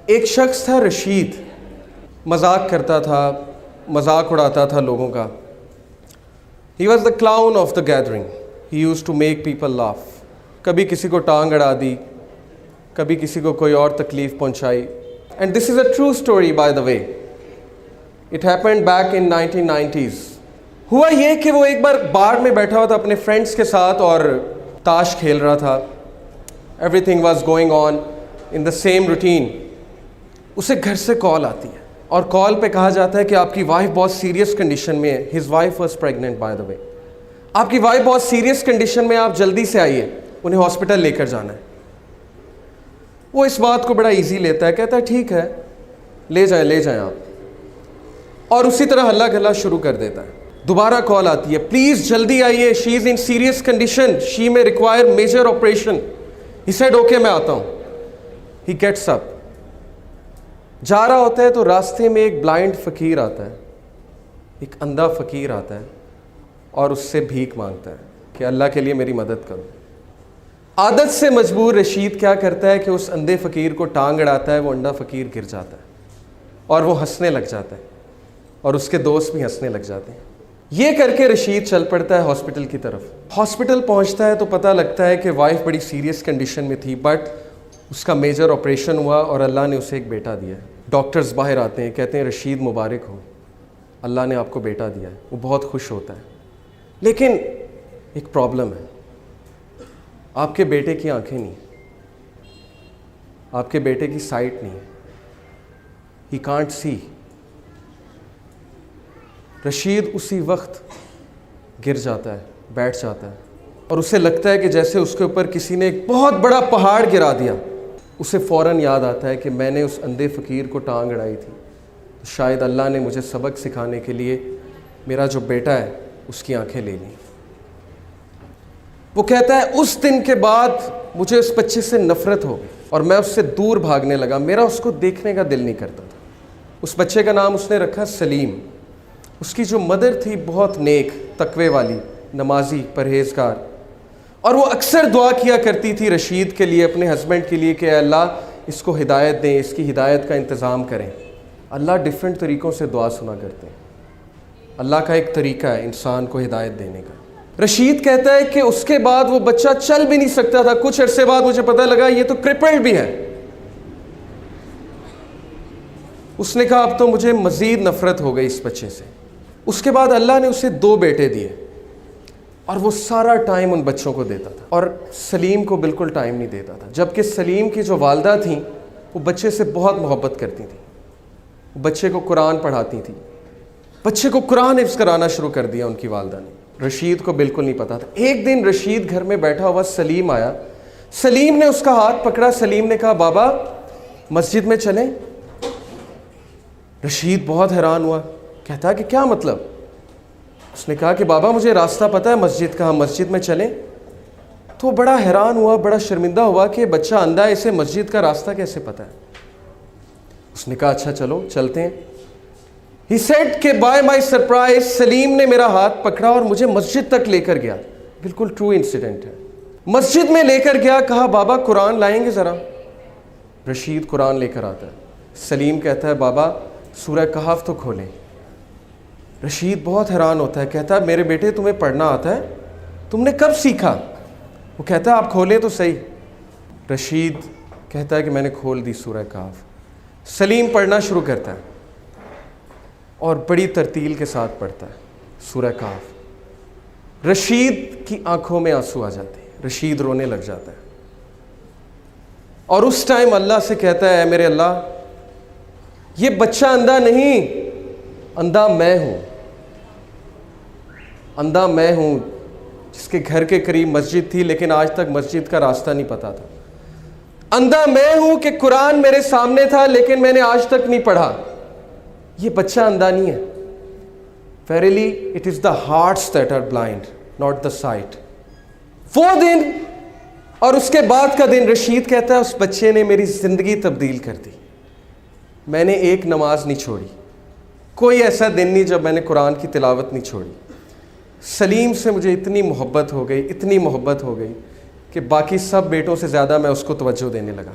ایک شخص تھا رشید، مذاق کرتا تھا، مذاق اڑاتا تھا لوگوں کا. He was the clown of the gathering. He use to make people laugh. کبھی کسی کو ٹانگ اڑا دی، کبھی کسی کو کوئی اور تکلیف پہنچائی. And this is a true story by the way. It happened back in 1990s. ہوا یہ کہ وہ ایک بار بار میں بیٹھا ہوا تھا اپنے فرینڈس کے ساتھ اور تاش کھیل رہا تھا. Every thing was going on in the same routine. اسے گھر سے کال آتی ہے اور کال پہ کہا جاتا ہے کہ آپ کی وائف بہت سیریس کنڈیشن میں ہے. His wife was pregnant by the way. آپ کی وائف بہت سیریس کنڈیشن میں، آپ جلدی سے آئیے، انہیں ہاسپٹل لے کر جانا ہے. وہ اس بات کو بڑا ایزی لیتا ہے، کہتا ہے ٹھیک ہے لے جائیں آپ، اور اسی طرح ہلا گلا شروع کر دیتا ہے. دوبارہ کال آتی ہے، پلیز جلدی آئیے، شی از ان serious condition, she may require major operation. He said okay میں آتا ہوں. He gets up. جا رہا ہوتا ہے تو راستے میں ایک بلائنڈ فقیر آتا ہے، ایک اندھا فقیر آتا ہے اور اس سے بھیک مانگتا ہے کہ اللہ کے لیے میری مدد کرو. عادت سے مجبور رشید کیا کرتا ہے کہ اس اندھے فقیر کو ٹانگ اڑاتا ہے. وہ اندھا فقیر گر جاتا ہے اور وہ ہنسنے لگ جاتا ہے اور اس کے دوست بھی ہنسنے لگ جاتے ہیں. یہ کر کے رشید چل پڑتا ہے ہاسپٹل کی طرف. ہاسپٹل پہنچتا ہے تو پتہ لگتا ہے کہ وائف بڑی سیریس کنڈیشن میں تھی، بٹ اس کا میجر آپریشن ہوا اور اللہ نے اسے ایک بیٹا دیا ہے. ڈاکٹرز باہر آتے ہیں، کہتے ہیں رشید مبارک ہو، اللہ نے آپ کو بیٹا دیا ہے. وہ بہت خوش ہوتا ہے. لیکن ایک پرابلم ہے، آپ کے بیٹے کی آنکھیں نہیں، آپ کے بیٹے کی سائٹ نہیں. He can't see. رشید اسی وقت گر جاتا ہے، بیٹھ جاتا ہے اور اسے لگتا ہے کہ جیسے اس کے اوپر کسی نے ایک بہت بڑا پہاڑ گرا دیا. اسے فوراً یاد آتا ہے کہ میں نے اس اندھے فقیر کو ٹانگ اڑائی تھی، تو شاید اللہ نے مجھے سبق سکھانے کے لیے میرا جو بیٹا ہے اس کی آنکھیں لے لیں. وہ کہتا ہے اس دن کے بعد مجھے اس بچے سے نفرت ہو گئی اور میں اس سے دور بھاگنے لگا. میرا اس کو دیکھنے کا دل نہیں کرتا تھا. اس بچے کا نام اس نے رکھا سلیم. اس کی جو مدر تھی بہت نیک، تقوی والی، نمازی، پرہیزگار، اور وہ اکثر دعا کیا کرتی تھی رشید کے لیے، اپنے ہسبینڈ کے لیے، کہ اے اللہ اس کو ہدایت دیں، اس کی ہدایت کا انتظام کریں. اللہ ڈیفرنٹ طریقوں سے دعا سنا کرتے ہیں. اللہ کا ایک طریقہ ہے انسان کو ہدایت دینے کا. رشید کہتا ہے کہ اس کے بعد وہ بچہ چل بھی نہیں سکتا تھا. کچھ عرصے بعد مجھے پتہ لگا یہ تو کرپلڈ بھی ہے. اس نے کہا اب تو مجھے مزید نفرت ہو گئی اس بچے سے. اس کے بعد اللہ نے اسے 2 بیٹے دیے اور وہ سارا ٹائم ان بچوں کو دیتا تھا اور سلیم کو بالکل ٹائم نہیں دیتا تھا. جبکہ سلیم کی جو والدہ تھیں وہ بچے سے بہت محبت کرتی تھیں. وہ بچے کو قرآن پڑھاتی تھی. بچے کو قرآن حفظ کرانا شروع کر دیا ان کی والدہ نے. رشید کو بالکل نہیں پتا تھا. ایک دن رشید گھر میں بیٹھا ہوا سلیم آیا. سلیم نے اس کا ہاتھ پکڑا. سلیم نے کہا بابا مسجد میں چلیں. رشید بہت حیران ہوا. کہتا کہ کیا مطلب؟ اس نے کہا کہ بابا مجھے راستہ پتہ ہے مسجد کا، ہم مسجد میں چلیں. تو بڑا حیران ہوا، بڑا شرمندہ ہوا کہ بچہ اندھا ہے، اسے مسجد کا راستہ کیسے پتہ ہے. اس نے کہا اچھا چلو چلتے ہیں. He said کہ by my surprise سلیم نے میرا ہاتھ پکڑا اور مجھے مسجد تک لے کر گیا. بالکل ٹرو انسیڈنٹ ہے. مسجد میں لے کر گیا. کہا بابا قرآن لائیں گے ذرا. رشید قرآن لے کر آتا ہے. سلیم کہتا ہے بابا سورہ کہف تو کھولیں. رشید بہت حیران ہوتا ہے. کہتا ہے میرے بیٹے تمہیں پڑھنا آتا ہے؟ تم نے کب سیکھا؟ وہ کہتا ہے آپ کھولیں تو صحیح. رشید کہتا ہے کہ میں نے کھول دی سورہ کہف. سلیم پڑھنا شروع کرتا ہے اور بڑی ترتیل کے ساتھ پڑھتا ہے سورہ کہف. رشید کی آنکھوں میں آنسو آ جاتے ہیں. رشید رونے لگ جاتا ہے اور اس ٹائم اللہ سے کہتا ہے اے میرے اللہ یہ بچہ اندھا نہیں، اندھا میں ہوں. اندھا میں ہوں جس کے گھر کے قریب مسجد تھی لیکن آج تک مسجد کا راستہ نہیں پتا تھا. اندھا میں ہوں کہ قرآن میرے سامنے تھا لیکن میں نے آج تک نہیں پڑھا. یہ بچہ اندھا نہیں ہے. Verily it is the hearts that are blind, not the sight. وہ دن اور اس کے بعد کا دن رشید کہتا ہے اس بچے نے میری زندگی تبدیل کر دی. میں نے ایک نماز نہیں چھوڑی. کوئی ایسا دن نہیں جب میں نے قرآن کی تلاوت نہیں چھوڑی. سلیم سے مجھے اتنی محبت ہو گئی کہ باقی سب بیٹوں سے زیادہ میں اس کو توجہ دینے لگا.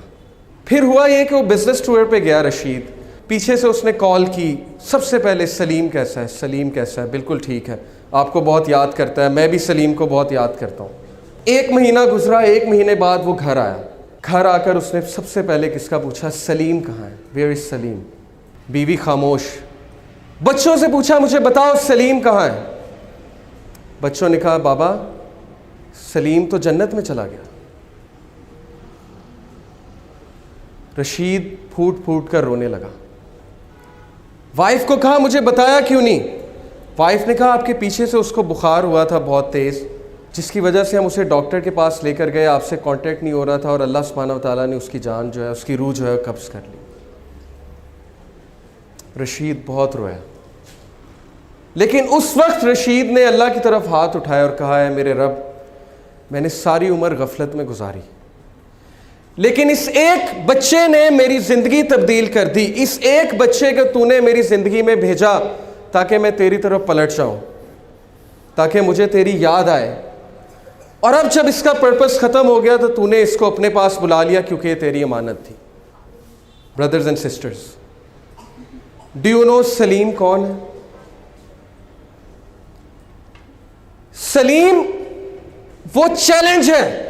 پھر ہوا یہ کہ وہ بزنس ٹور پہ گیا رشید، پیچھے سے اس نے کال کی، سب سے پہلے سلیم کیسا ہے، سلیم کیسا ہے، بالکل ٹھیک ہے، آپ کو بہت یاد کرتا ہے، میں بھی سلیم کو بہت یاد کرتا ہوں۔ 1 مہینہ گزرا، 1 مہینے بعد وہ گھر آیا، گھر آ کر اس نے سب سے پہلے کس کا پوچھا؟ سلیم کہاں ہے، ویئر از سلیم؟ بیوی خاموش، بچوں سے پوچھا مجھے بتاؤ سلیم کہاں ہے؟ بچوں نے کہا بابا سلیم تو جنت میں چلا گیا۔ رشید پھوٹ پھوٹ کر رونے لگا۔ وائف کو کہا مجھے بتایا کیوں نہیں؟ وائف نے کہا آپ کے پیچھے سے اس کو بخار ہوا تھا بہت تیز، جس کی وجہ سے ہم اسے ڈاکٹر کے پاس لے کر گئے، آپ سے کانٹیکٹ نہیں ہو رہا تھا، اور اللہ سبحانہ و تعالیٰ نے اس کی جان جو ہے، اس کی روح جو ہے قبض کر لی۔ رشید بہت رویا، لیکن اس وقت رشید نے اللہ کی طرف ہاتھ اٹھایا اور کہا ہے میرے رب، میں نے ساری عمر غفلت میں گزاری، لیکن اس ایک بچے نے میری زندگی تبدیل کر دی، اس ایک بچے کو تو نے میری زندگی میں بھیجا تاکہ میں تیری طرف پلٹ جاؤں، تاکہ مجھے تیری یاد آئے، اور اب جب اس کا پرپس ختم ہو گیا تو نے اس کو اپنے پاس بلا لیا کیونکہ یہ تیری امانت تھی۔ Brothers and sisters, do you know Salim کون ہے؟ سلیم وہ چیلنج ہے،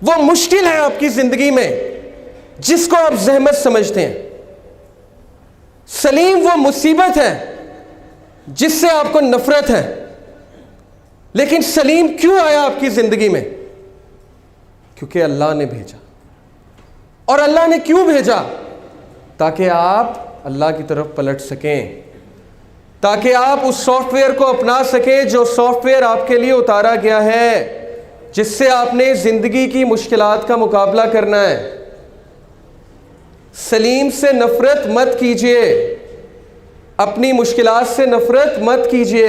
وہ مشکل ہے آپ کی زندگی میں جس کو آپ زحمت سمجھتے ہیں۔ سلیم وہ مصیبت ہے جس سے آپ کو نفرت ہے، لیکن سلیم کیوں آیا آپ کی زندگی میں؟ کیونکہ اللہ نے بھیجا۔ اور اللہ نے کیوں بھیجا؟ تاکہ آپ اللہ کی طرف پلٹ سکیں، تاکہ آپ اس سافٹ ویئر کو اپنا سکیں جو سافٹ ویئر آپ کے لیے اتارا گیا ہے، جس سے آپ نے زندگی کی مشکلات کا مقابلہ کرنا ہے۔ سلیم سے نفرت مت کیجیے، اپنی مشکلات سے نفرت مت کیجیے۔